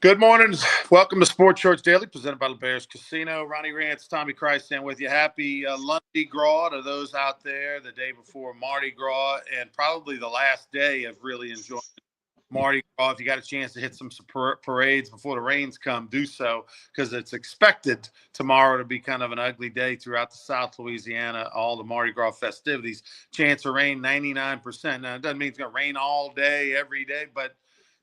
Good morning. Welcome to Sports Shorts Daily, presented by the Bears Casino. Ronnie Rance, Tommy Christan with you. Happy Lundy Gras to those out there, the day before Mardi Gras, and probably the last day of really enjoying Mardi Gras. If you got a chance to hit some parades before the rains come, do so, because it's expected tomorrow to be kind of an ugly day throughout the South Louisiana, all the Mardi Gras festivities. Chance of rain, 99%. Now, it doesn't mean it's going to rain all day, every day, but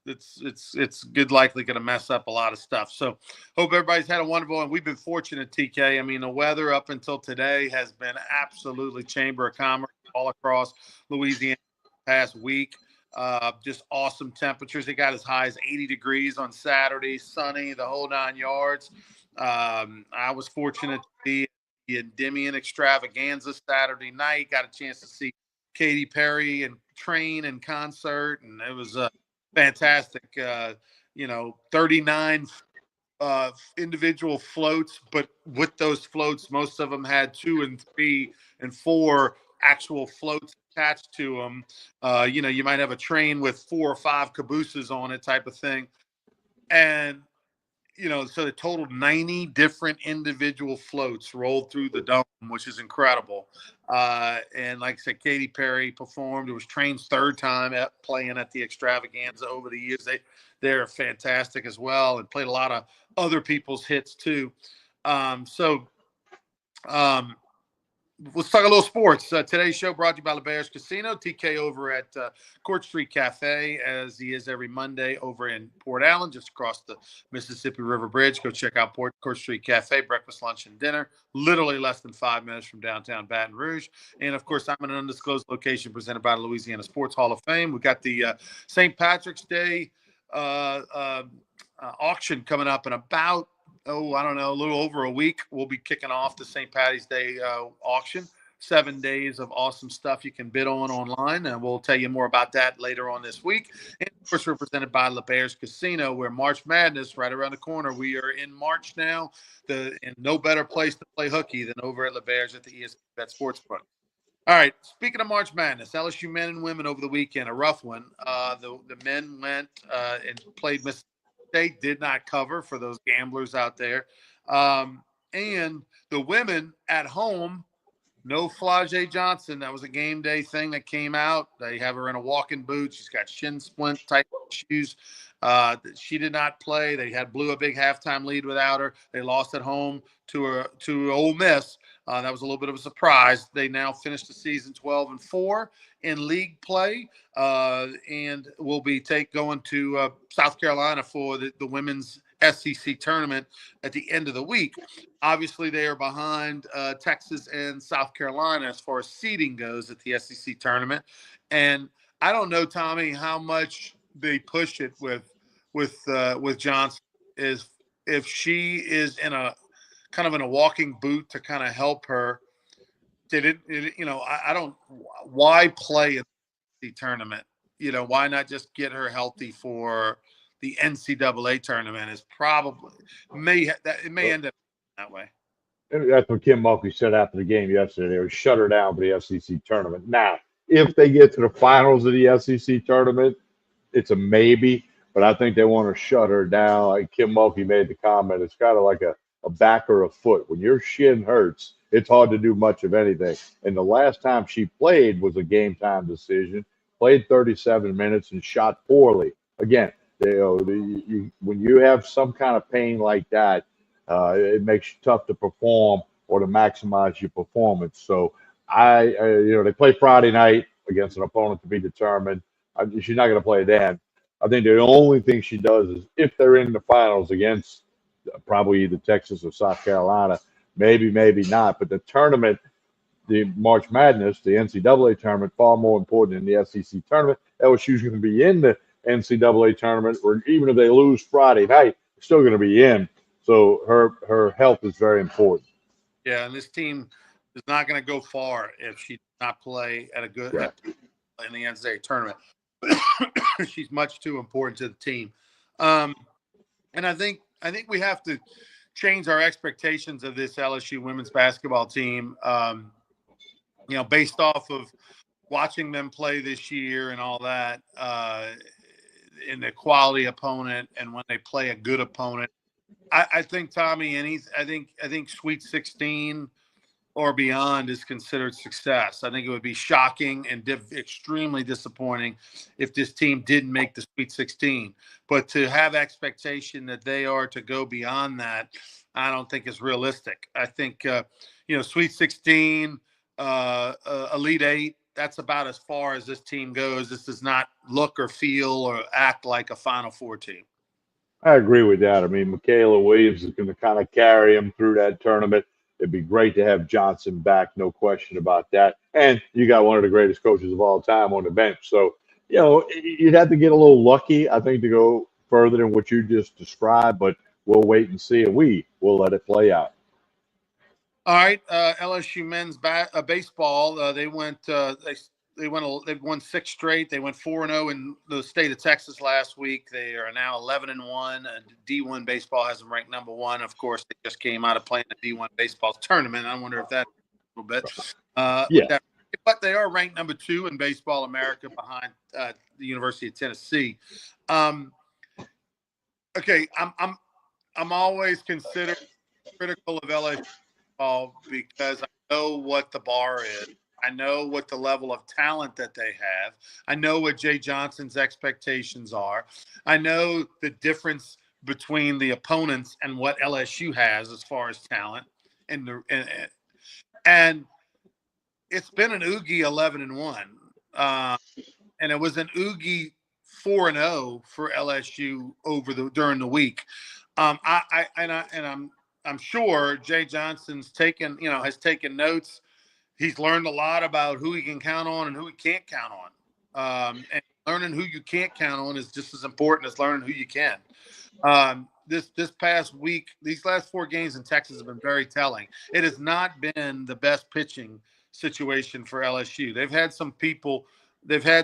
it's good likely going to mess up a lot of stuff. So hope everybody's had a wonderful, and we've been fortunate, TK. I mean, the weather up until today has been absolutely Chamber of Commerce all across Louisiana past week. Just awesome temperatures. It got as high as 80 degrees on Saturday, sunny, the whole 9 yards. I was fortunate to be at the Endymion Extravaganza Saturday night. Got a chance to see Katy Perry and Train in concert, and it was fantastic. 39 individual floats, but with those floats, most of them had 2 and 3 and 4 actual floats attached to them. You might have a train with 4 or 5 cabooses on it, type of thing. And so the total 90 different individual floats rolled through the dome, which is incredible. And like I said, Katy Perry performed. It was Train's third time playing at the Extravaganza over the years. They're fantastic as well, and played a lot of other people's hits too. So let's talk a little sports. Today's show brought to you by the Bears Casino. TK over at Court Street Cafe, as he is every Monday over in Port Allen, just across the Mississippi River Bridge. Go check out Court Street Cafe, breakfast, lunch, and dinner. Literally less than 5 minutes from downtown Baton Rouge. And, of course, I'm in an undisclosed location presented by the Louisiana Sports Hall of Fame. We've got the St. Patrick's Day auction coming up in about I don't know, a little over a week. We'll be kicking off the St. Patty's Day auction. 7 days of awesome stuff you can bid on online, and we'll tell you more about that later on this week. And, of course, we're presented by the Bears Casino, where March Madness right around the corner. We are in March now, and no better place to play hooky than over at the Bears at the ESPN Bet Sportsbook. All right, speaking of March Madness, LSU men and women over the weekend, a rough one. The men went and played Mississippi State, did not cover for those gamblers out there. And the women at home, no Flau'jae Johnson. That was a game day thing that came out. They have her in a walking boot. She's got shin splint type shoes. She did not play. They blew a big halftime lead without her. They lost at home to Ole Miss. That was a little bit of a surprise. They now finished the season 12-4 in league play, and will be going to South Carolina for the women's SEC tournament at the end of the week. Obviously, they are behind Texas and South Carolina as far as seeding goes at the SEC tournament. And I don't know, Tommy, how much they push it with Johnson is if she is in a kind of in a walking boot to kind of help her. I don't. Why play in the tournament? Why not just get her healthy for the NCAA tournament? Is probably it may end up that way. That's what Kim Mulkey said after the game yesterday. They would shut her down for the SEC tournament. Now, if they get to the finals of the SEC tournament, it's a maybe, but I think they want to shut her down. Like Kim Mulkey made the comment, it's kind of like a back or a foot. When your shin hurts, it's hard to do much of anything. And the last time she played was a game time decision, played 37 minutes and shot poorly. Again, when you have some kind of pain like that, it makes you tough to perform or to maximize your performance. So they play Friday night against an opponent to be determined. She's not going to play then. I think the only thing she does is if they're in the finals against probably either Texas or South Carolina, maybe not. But the tournament, the March Madness, the NCAA tournament, far more important than the SEC tournament. LSU's going to be in the NCAA tournament, or even if they lose Friday night, they're still going to be in. So her health is very important. Yeah, and this team is not going to go far if she does not play at a good in the NCAA tournament. She's much too important to the team, and I think we have to change our expectations of this LSU women's basketball team. Based off of watching them play this year and all that, in a quality opponent and when they play a good opponent. I think Tommy, I think Sweet 16 or beyond is considered success. I think it would be shocking and extremely disappointing if this team didn't make the Sweet 16. But to have expectation that they are to go beyond that, I don't think is realistic. I think Sweet 16, Elite Eight. That's about as far as this team goes. This does not look or feel or act like a Final Four team. I agree with that. I mean, Michaela Williams is going to kind of carry him through that tournament. It'd be great to have Johnson back, no question about that. And you got one of the greatest coaches of all time on the bench. So, you'd have to get a little lucky, I think, to go further than what you just described, but we'll wait and see, and we will let it play out. All right, LSU men's baseball. They won 6 straight. They went 4-0 in the state of Texas last week. They are now 11-1. D1 baseball has them ranked number 1. Of course, they just came out of playing the D1 baseball tournament. I wonder if that a little bit. Yeah. But they are ranked number 2 in Baseball America behind the University of Tennessee. Okay, I'm always considered critical of LSU because I know what the bar is. I know what the level of talent that they have. I know what Jay Johnson's expectations are. I know the difference between the opponents and what LSU has as far as talent. And it's been an Oogie 11-1. And it was an Oogie 4-0 for LSU during the week. I'm sure Jay Johnson's has taken notes. He's learned a lot about who he can count on and who he can't count on. And learning who you can't count on is just as important as learning who you can. This past week, these last 4 games in Texas have been very telling. It has not been the best pitching situation for LSU. They've had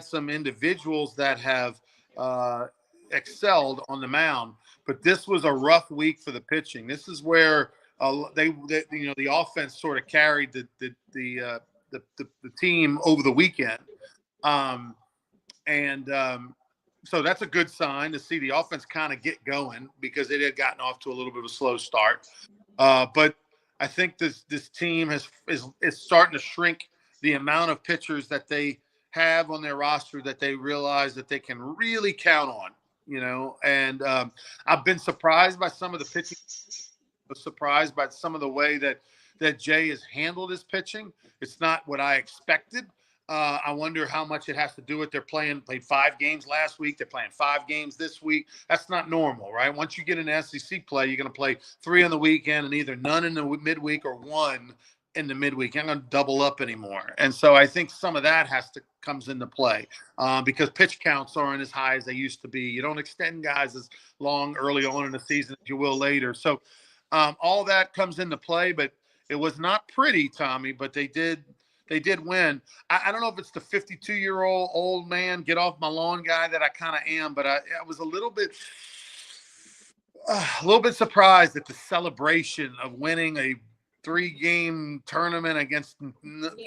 some individuals that have excelled on the mound, but this was a rough week for the pitching. This is where the offense sort of carried the team over the weekend, so that's a good sign to see the offense kind of get going because it had gotten off to a little bit of a slow start. But I think this team is starting to shrink the amount of pitchers that they have on their roster that they realize that they can really count on. And I've been surprised by some of the pitching. Surprised by some of the way that Jay has handled his pitching. It's not what I expected. I wonder how much it has to do with played 5 games last week. They're playing 5 games this week. That's not normal, right? Once you get into SEC play, you're going to play 3 on the weekend and either none in the midweek or 1 in the midweek. You're not going to double up anymore. And so I think some of that comes into play because pitch counts aren't as high as they used to be. You don't extend guys as long early on in the season as you will later. So all that comes into play, but it was not pretty, Tommy, but they did win. I don't know if it's the 52-year-old old man, get off my lawn guy that I kind of am, but I was a little bit surprised at the celebration of winning a 3-game tournament against 3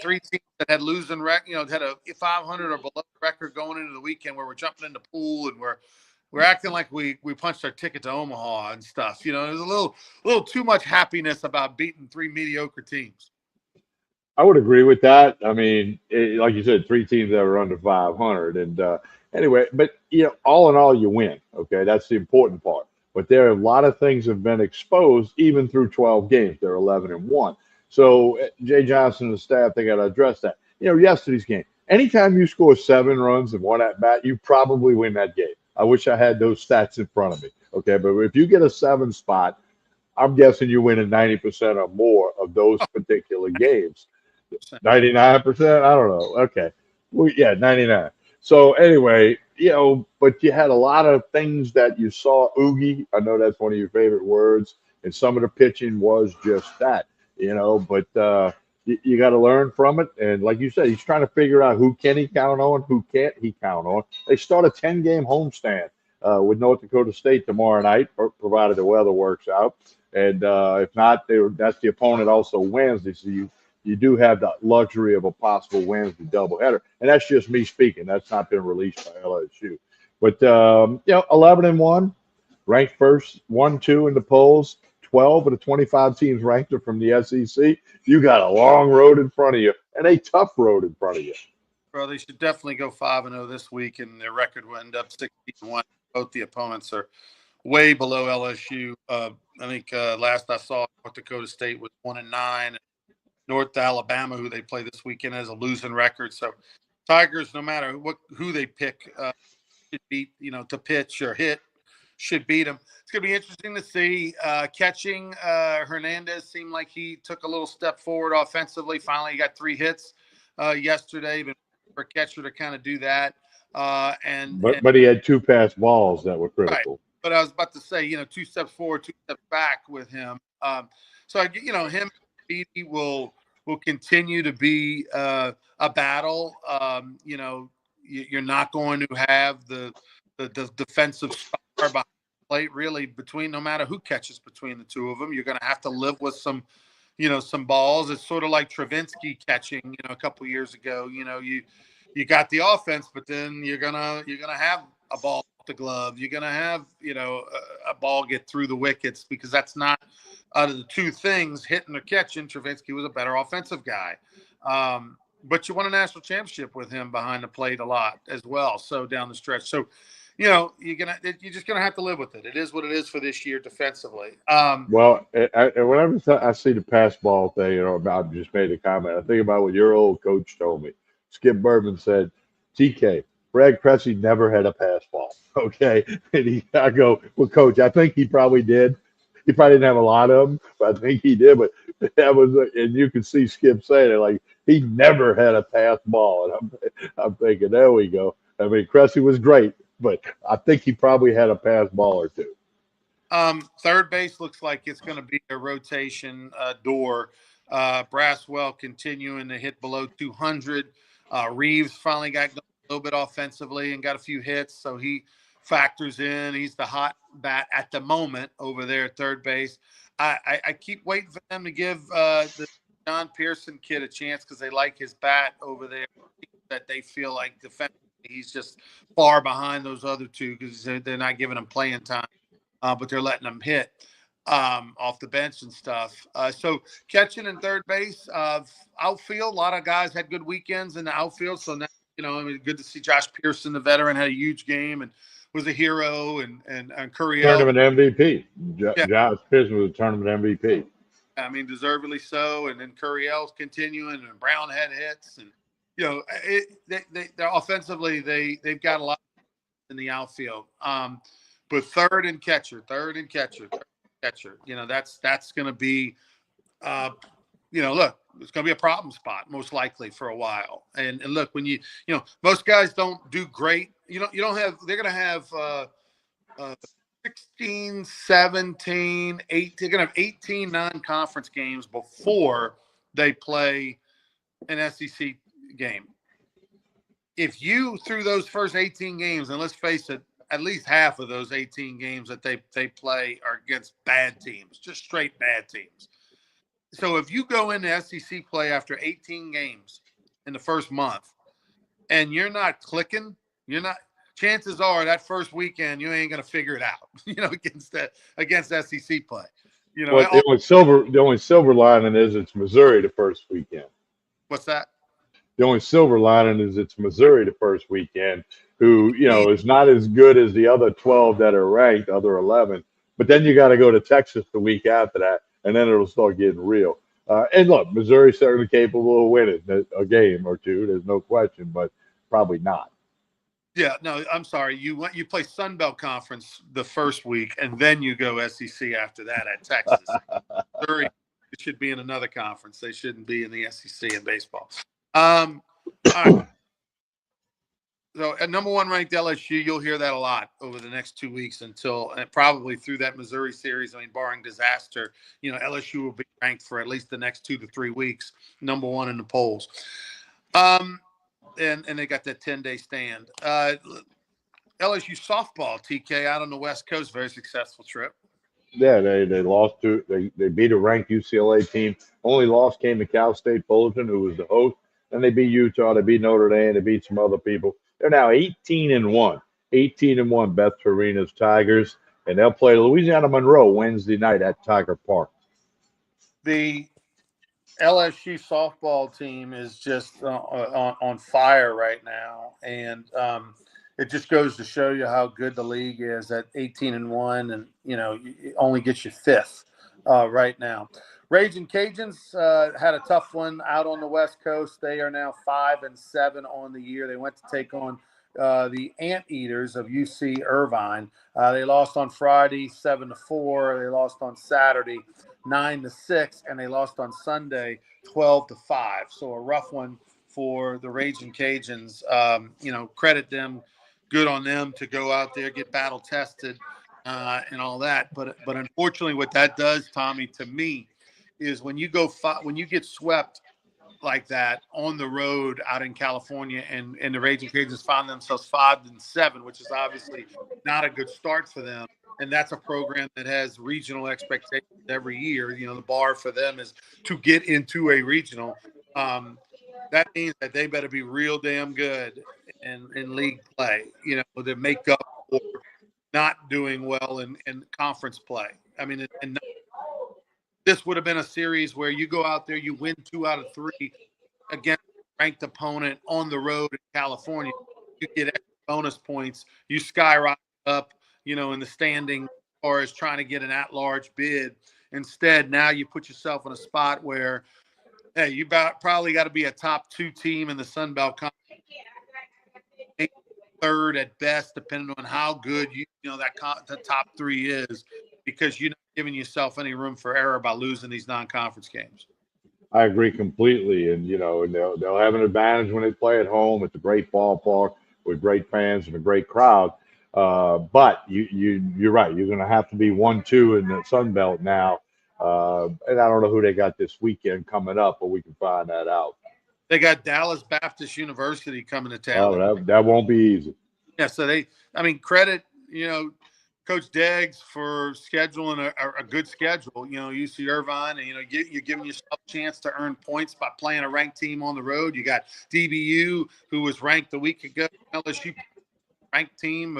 teams that had losing record, had a 500 or below record going into the weekend where we're jumping in the pool and we're acting like we punched our ticket to Omaha and stuff. There's a little too much happiness about beating 3 mediocre teams. I would agree with that. I mean, like you said, 3 teams that were under 500. And anyway, but, all in all, you win. Okay, that's the important part. But there are a lot of things have been exposed even through 12 games. They're 11-1. So Jay Johnson and the staff, they got to address that. Yesterday's game, anytime you score 7 runs in 1 at bat, you probably win that game. I wish I had those stats in front of me. Okay, but if you get a 7 spot, I'm guessing you're winning 90% or more of those particular games. 99%? I don't know. Okay. Well, yeah, 99. So anyway, but you had a lot of things that you saw. Oogie, I know that's one of your favorite words, and some of the pitching was just that, but you got to learn from it. And like you said, he's trying to figure out who can he count on, who can't he count on. They start a 10-game homestand with North Dakota State tomorrow night, provided the weather works out. And if not, that's the opponent also Wednesday. So you do have the luxury of a possible Wednesday doubleheader. And that's just me speaking. That's not been released by LSU. But 11-1, ranked first, 1-2 in the polls. 12 of the 25 teams ranked are from the SEC. You got a long road in front of you and a tough road in front of you. Bro, they should definitely go 5-0 this week, and their record will end up 16-1. Both the opponents are way below LSU. I think last I saw, North Dakota State was 1-9. North Alabama, who they play this weekend, has a losing record. So Tigers, no matter who they pick, should beat, to pitch or hit, should beat them. It's going to be interesting to see. Catching Hernandez seemed like he took a little step forward offensively. Finally, he got 3 hits yesterday, but for a catcher to kind of do that. But he had 2 pass balls that were Right. critical. But I was about to say, 2 steps forward, 2 steps back with him. So him and Speedy will continue to be a battle. You're not going to have the defensive star behind the plate really between, no matter who catches between the two of them. You're going to have to live with some balls. It's sort of like Travinsky catching, a couple years ago. You got the offense, but then you're gonna have a ball off the glove. You're gonna have a ball get through the wickets, because that's not, out of the two things, hitting or catching, Travinsky was a better offensive guy. But you won a national championship with him behind the plate a lot as well. So down the stretch, so you're just gonna have to live with it. It is what it is for this year defensively. Well, whenever I see the pass ball thing, I just made a comment. I think about what your old coach told me. Skip Bourbon said, TK, Brad Cressy never had a pass ball. Okay. And I go, well, coach, I think he probably did. He probably didn't have a lot of them, but I think he did. But that was, and you can see Skip saying it, like, he never had a pass ball. And I'm thinking, there we go. I mean, Cressy was great, but I think he probably had a pass ball or two. Third base looks like it's going to be a rotation door. Braswell continuing to hit below 200. Reeves finally got going a little bit offensively and got a few hits, so he factors in. He's the hot bat at the moment over there at third base. I keep waiting for them to give the John Pearson kid a chance, because they like his bat over there, that they feel like defensively he's just far behind those other two, because they're not giving him playing time. But they're letting them hit off the bench and stuff. So catching in third base, outfield, a lot of guys had good weekends in the outfield. So now, good to see Josh Pearson, the veteran, had a huge game and was a hero, and Curriel. Tournament MVP. Yeah. Josh Pearson was a tournament MVP. I mean, deservedly so. And then Curriel's continuing, and Brown had hits. And, they're offensively, they've got a lot in the outfield. But third and catcher. That's going to be, look, it's going to be a problem spot most likely for a while. And look, when most guys don't do great. You don't have. They're going to have 16, 17, 8. They're going to have 18 non-conference games before they play an SEC game. If you, through those first 18 games, and let's face it, at least half of those 18 games that they play are against bad teams, just straight bad teams. So if you go into SEC play after 18 games in the first month and you're not clicking, chances are that first weekend you ain't going to figure it out, against SEC play. Well, the only silver lining is it's Missouri the first weekend. What's that? The only silver lining is it's Missouri the first weekend, who, is not as good as the other 12 that are ranked, other 11. But then you got to go to Texas the week after that, and then it'll start getting real. And look, Missouri's certainly capable of winning a game or two. There's no question, but probably not. Yeah, no, I'm sorry. You play Sun Belt Conference the first week, and then you go SEC after that at Texas. Missouri should be in another conference. They shouldn't be in the SEC in baseball. All right. So at number 1 ranked LSU, you'll hear that a lot over the next 2 weeks and probably through that Missouri series. I mean, barring disaster, LSU will be ranked for at least the next 2 to 3 weeks, number 1 in the polls. And they got that 10-day stand. LSU softball, TK, out on the West Coast, very successful trip. Yeah, they lost they beat a ranked UCLA team. Only loss came to Cal State Fullerton, who was the host. Then they beat Utah, they beat Notre Dame, they beat some other people. They're now 18-1. 18-1 Beth Torina's Tigers, and they'll play Louisiana Monroe Wednesday night at Tiger Park. The LSU softball team is just on fire right now, and it just goes to show you how good the league is at 18-1, and it only gets you fifth right now. Raging Cajuns had a tough one out on the West Coast. They are now 5-7 on the year. They went to take on the Anteaters of UC Irvine. They lost on Friday 7-4. They lost on Saturday 9-6, and they lost on Sunday 12-5. So a rough one for the Raging Cajuns. Credit them, good on them to go out there, get battle tested, and all that. But unfortunately, what that does, Tommy, to me, is when you get swept like that on the road out in California, and the Raging Cajuns find themselves 5-7, which is obviously not a good start for them. And that's a program that has regional expectations every year. The bar for them is to get into a regional. That means that they better be real damn good in league play, to make up for not doing well in conference play. I mean, and this would have been a series where you go out there, you win 2 out of 3 against a ranked opponent on the road in California. You get extra bonus points. You skyrocket up, in the standing as far as trying to get an at-large bid. Instead, now you put yourself in a spot where, hey, you probably got to be a top 2 team in the Sun Belt Conference, maybe third at best, depending on how good the top 3 is, because you're not giving yourself any room for error by losing these non-conference games. I agree completely, and they'll have an advantage when they play at home. It's a great ballpark with great fans and a great crowd. But you're right. You're going to have to be 1-2 in the Sun Belt now. And I don't know who they got this weekend coming up, but we can find that out. They got Dallas Baptist University coming to town. Oh, that won't be easy. Yeah, so credit, Coach Deggs for scheduling a good schedule. UC Irvine, and you're giving yourself a chance to earn points by playing a ranked team on the road. You got DBU, who was ranked a week ago. LSU ranked team,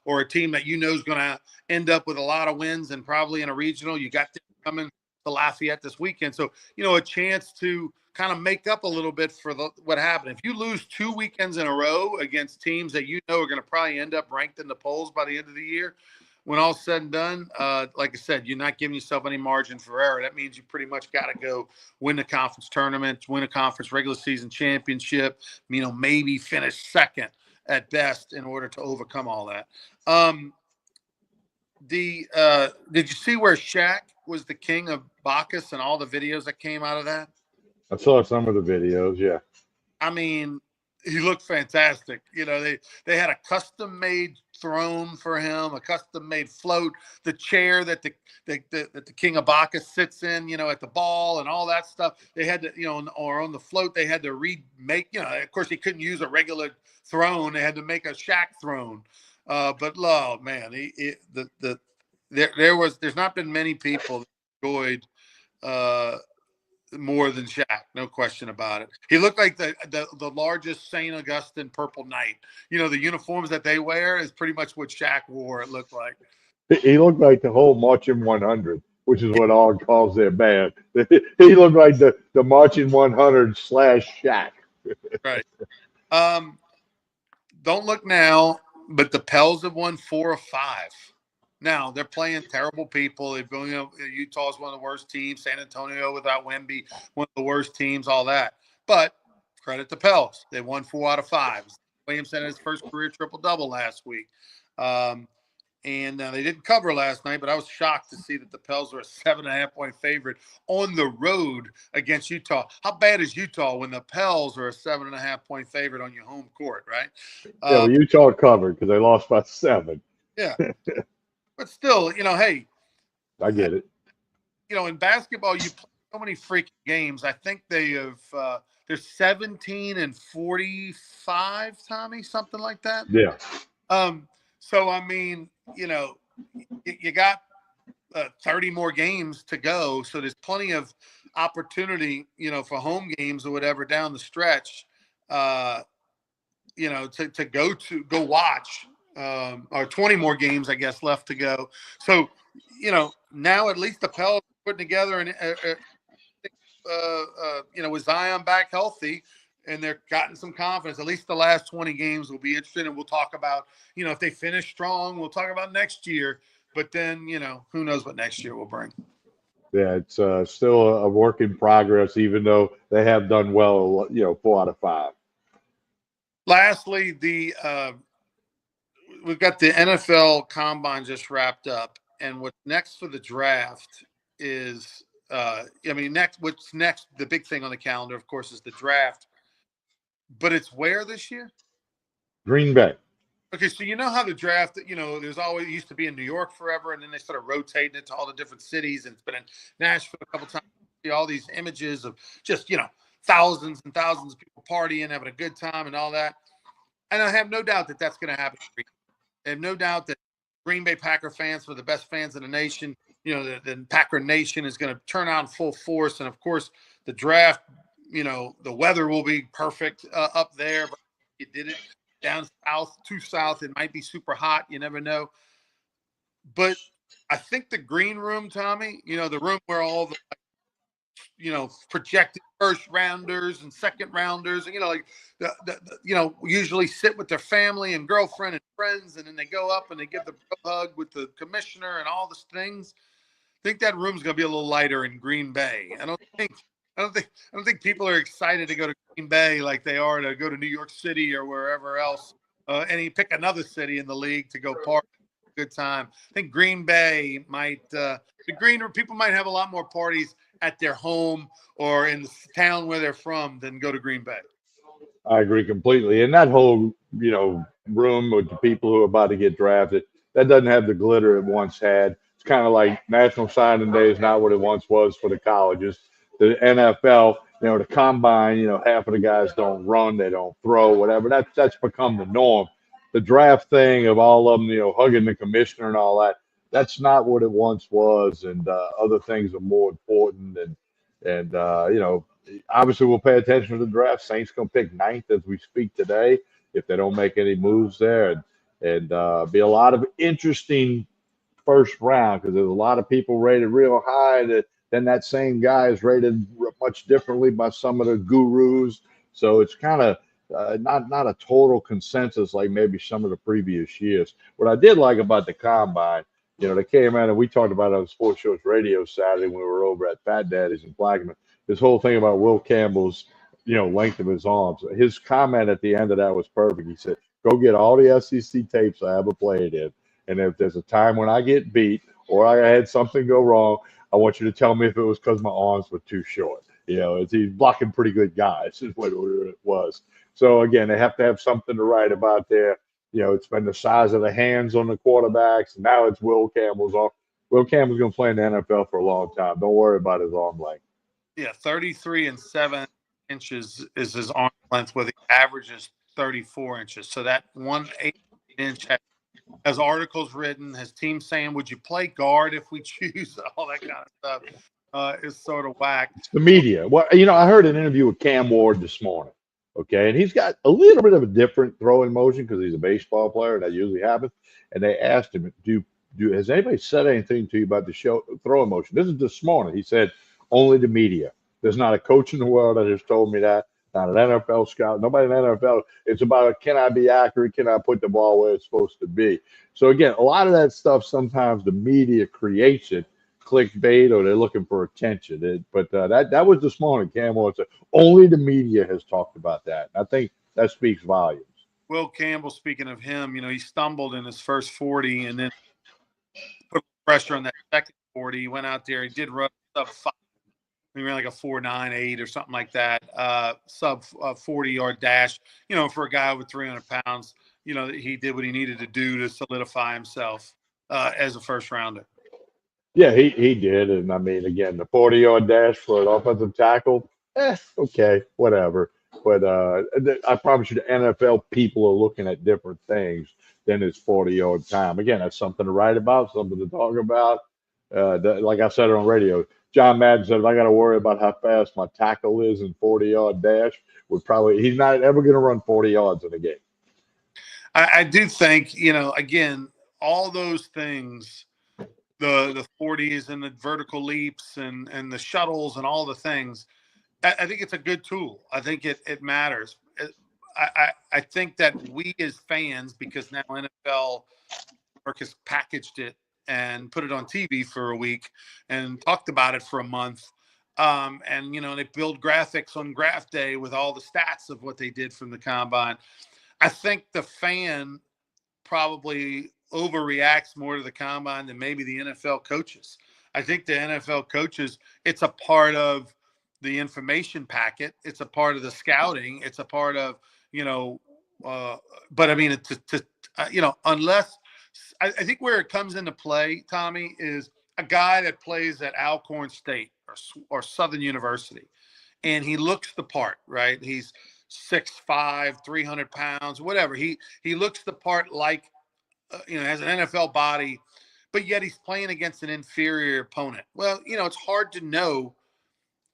or a team that is going to end up with a lot of wins and probably in a regional. You got them coming to Lafayette this weekend, so a chance to kind of make up a little bit for what happened. If you lose 2 weekends in a row against teams that are going to probably end up ranked in the polls by the end of the year, when all's said and done, like I said, you're not giving yourself any margin for error. That means you pretty much got to go win the conference tournament, win a conference regular season championship, maybe finish second at best in order to overcome all that. Did you see where Shaq was the king of Bacchus and all the videos that came out of that? I saw some of the videos, yeah. I mean, he looked fantastic. They had a custom-made throne for him, a custom-made float, the chair that the King of Bacchus sits in, at the ball and all that stuff. They had to, or on the float, they had to remake. Of course, he couldn't use a regular throne. They had to make a Shaq throne. But man, there's not been many people that enjoyed more than Shaq, no question about it. He looked like the largest St. Augustine Purple Knight. The uniforms that they wear is pretty much what Shaq wore, it looked like. He looked like the whole Marching 100, which is what all calls their band. He looked like the Marching 100 / Shaq. Right. Don't look now, but the Pels have won 4 of 5. Now, they're playing terrible people. Utah's one of the worst teams. San Antonio without Wemby, one of the worst teams, all that. But credit to Pels. They won 4 out of 5. Williamson had his first career triple-double last week. And they didn't cover last night, but I was shocked to see that the Pels are a 7.5-point favorite on the road against Utah. How bad is Utah when the Pels are a 7.5-point favorite on your home court, right? Yeah, well, Utah covered because they lost by 7. Yeah. But still, hey. I get it. In basketball, you play so many freaking games. I think they have they're 17-45, Tommy, something like that. Yeah. So I mean, you got 30 more games to go, so there's plenty of opportunity, for home games or whatever down the stretch. to go watch, or 20 more games, I guess, left to go. So, now at least the Pels are putting together and with Zion back healthy and they're gotten some confidence. At least the last 20 games will be interesting, and we'll talk about, if they finish strong, we'll talk about next year. But then, who knows what next year will bring. Yeah, it's still a work in progress, even though they have done well. 4 out of 5. Lastly, we've got the NFL Combine just wrapped up, and what's next for the draft is, what's next? The big thing on the calendar, of course, is the draft. But it's where this year? Green Bay. Okay, so you know how the draft, there's always used to be in New York forever, and then they started rotating it to all the different cities, and it's been in Nashville a couple times. See all these images of just, thousands and thousands of people partying, having a good time, and all that. And I have no doubt that that's going to happen. I have no doubt that Green Bay Packer fans are the best fans in the nation. The Packer Nation is going to turn out in full force, and of course, the draft. The weather will be perfect up there. But you did it down south, too south. It might be super hot. You never know. But I think the green room, Tommy, the room where all the, projected first rounders and second rounders, and, like usually sit with their family and girlfriend and friends. And then they go up and they give the hug with the commissioner and all these things. I think that room's going to be a little lighter in Green Bay. I don't think people are excited to go to Green Bay like they are to go to New York City or wherever else. And you pick another city in the league to go party. Good time. I think Green Bay might. People might have a lot more parties at their home or in the town where they're from than go to Green Bay. I agree completely. And that whole, room with the people who are about to get drafted, that doesn't have the glitter it once had. It's kind of like National Signing Day is not what it once was for the colleges. The NFL, the combine, half of the guys don't run, they don't throw, whatever. That's become the norm. The draft thing of all of them, hugging the commissioner and all that, that's not what it once was. And other things are more important. And obviously, we'll pay attention to the draft. Saints going to pick ninth as we speak today if they don't make any moves there. And be a lot of interesting first round because there's a lot of people rated real high. Then that same guy is rated much differently by some of the gurus. So it's kind of not a total consensus like maybe some of the previous years. What I did like about the combine, they came out and we talked about it on Sports Show's radio Saturday when we were over at Fat Daddy's in Plaquemine. This whole thing about Will Campbell's, length of his arms. His comment at the end of that was perfect. He said, "Go get all the SEC tapes I ever played in, and if there's a time when I get beat or I had something go wrong, I want you to tell me if it was because my arms were too short." He's blocking pretty good guys is what it was. So again, they have to have something to write about there. It's been the size of the hands on the quarterbacks. And now it's Will Campbell's arm. Will Campbell's going to play in the NFL for a long time. Don't worry about his arm length. Yeah, 33 and 7 inches is his arm length, where the average is 34 inches. So that 1/8 inch has articles written, has teams saying, "Would you play guard if we choose?" All that kind of stuff is sort of whack. It's the media. Well, I heard an interview with Cam Ward this morning. Okay, and he's got a little bit of a different throwing motion because he's a baseball player, and that usually happens. And they asked him, has anybody said anything to you about the show throwing motion? This is this morning. He said, only the media. There's not a coach in the world that has told me that, not an NFL scout, nobody in the NFL. It's about, can I be accurate? Can I put the ball where it's supposed to be? So, again, a lot of that stuff, sometimes the media creates it, clickbait, or they're looking for attention. But that was this morning. Cam Ward said, only the media has talked about that. I think that speaks volumes. Will Campbell, speaking of him, he stumbled in his first 40 and then put pressure on that second 40. He went out there. He did run sub 5. He ran like a 4.98 or something like that. Sub 40-yard dash. For a guy with 300 pounds, he did what he needed to do to solidify himself as a first rounder. Yeah, he did. And I mean, again, the 40-yard dash for an offensive tackle, okay, whatever. But I promise you, the NFL people are looking at different things than his 40-yard time. Again, that's something to write about, something to talk about. Like I said on radio, John Madden said, if I got to worry about how fast my tackle is in 40-yard dash, he's not ever going to run 40 yards in a game. I do think, again, all those things, the 40s and the vertical leaps and the shuttles and all the things, I think it's a good tool. I think it matters. I think that we as fans, because now NFL has packaged it and put it on TV for a week and talked about it for a month. And they build graphics on Graph Day with all the stats of what they did from the combine. I think the fan probably overreacts more to the combine than maybe the NFL coaches. I think the NFL coaches, it's a part of the information packet. It's a part of the scouting. It's a part of, you know, but I mean, unless I think where it comes into play, Tommy, is a guy that plays at Alcorn State or Southern University, and he looks the part, right? He's 6'5", 300 pounds, whatever. He looks the part like has an NFL body, but yet he's playing against an inferior opponent. Well, it's hard to know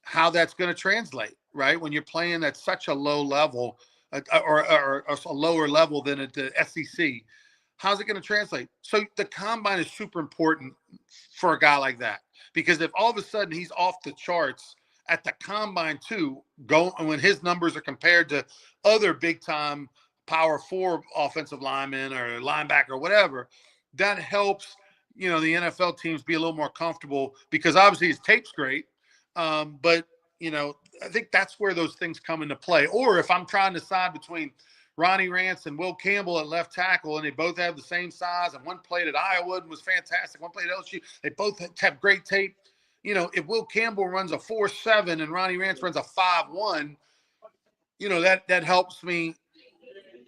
how that's going to translate, right? When you're playing at such a low level or a lower level than at the SEC, how's it going to translate? So the combine is super important for a guy like that, because if all of a sudden he's off the charts at the combine too, when his numbers are compared to other big time power four offensive linemen or linebacker or whatever, that helps, the NFL teams be a little more comfortable, because obviously his tape's great. But I think that's where those things come into play. Or if I'm trying to decide between Ronnie Rance and Will Campbell at left tackle, and they both have the same size, and one played at Iowa and was fantastic, one played at LSU, they both have great tape. If Will Campbell runs a 4.7 and Ronnie Rance runs a 5.1, that helps me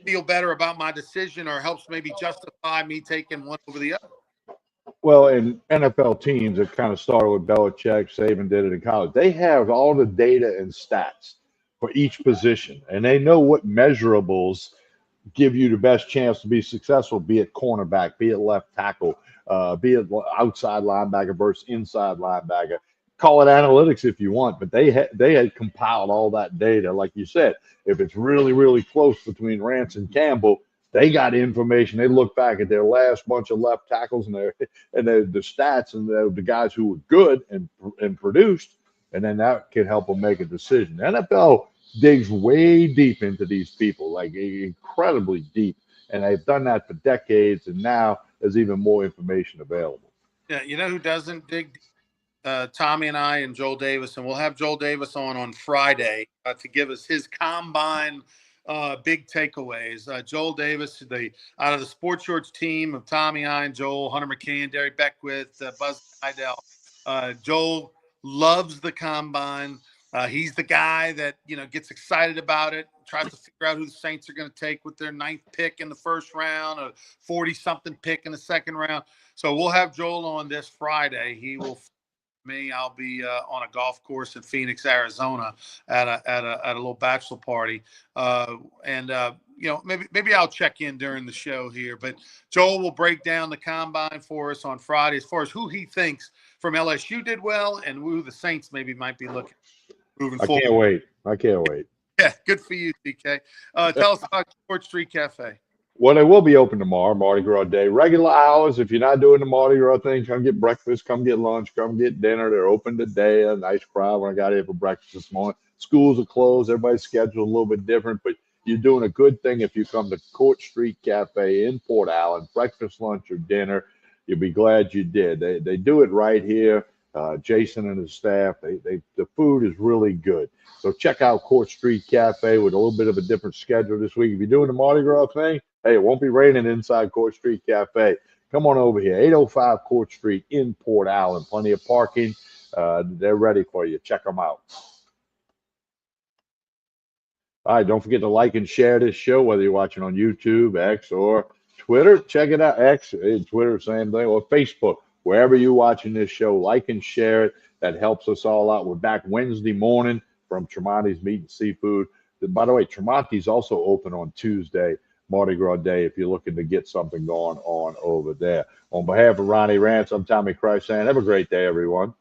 feel better about my decision, or helps maybe justify me taking one over the other. Well, in NFL teams, it kind of started with Belichick. Saban did it in college. They have all the data and stats for each position, and they know what measurables give you the best chance to be successful, be it cornerback, be it left tackle, be it outside linebacker versus inside linebacker. Call it analytics if you want, but they had compiled all that data. Like you said, if it's really, really close between Rance and Campbell, they got information. They look back at their last bunch of left tackles and the stats and the guys who were good and produced, and then that can help them make a decision. The NFL digs way deep into these people, like incredibly deep, and they've done that for decades. And now there's even more information available. Yeah, who doesn't dig? Tommy and I and Joel Davis, and we'll have Joel Davis on Friday to give us his combine big takeaways. Joel Davis, out of the Sports Shorts team of Tommy, I, and Joel, Hunter McCann, Derry Beckwith, Buzz Heidel. Joel loves the combine. He's the guy that gets excited about it, tries to figure out who the Saints are going to take with their 9th pick in the first round, a 40-something pick in the second round. So we'll have Joel on this Friday. He will. I'll be on a golf course in Phoenix, Arizona, at a little bachelor party, maybe I'll check in during the show here. But Joel will break down the combine for us on Friday as far as who he thinks from LSU did well and who the Saints maybe might be looking moving forward. I can't wait. Yeah, good for you, TK. Tell us about Court Street Cafe. Well, they will be open tomorrow, Mardi Gras Day. Regular hours. If you're not doing the Mardi Gras thing, come get breakfast, come get lunch, come get dinner. They're open today. A nice crowd when I got here for breakfast this morning. Schools are closed. Everybody's scheduled a little bit different, but you're doing a good thing if you come to Court Street Cafe in Port Allen, breakfast, lunch, or dinner. You'll be glad you did. They do it right here. Jason and his staff, the food is really good. So check out Court Street Cafe with a little bit of a different schedule this week. If you're doing the Mardi Gras thing, hey, it won't be raining inside Court Street Cafe. Come on over here, 805 Court Street in Port Allen. Plenty of parking. They're ready for you. Check them out. All right, don't forget to like and share this show, whether you're watching on YouTube, X, or Twitter. Check it out, X, Twitter, same thing, or Facebook. Wherever you're watching this show, like and share it. That helps us all out. We're back Wednesday morning from Tremonti's Meat and Seafood. By the way, Tremonti's also open on Tuesday, Mardi Gras Day, if you're looking to get something going on over there. On behalf of Ronnie Rance, I'm Tommy Christ saying have a great day, everyone.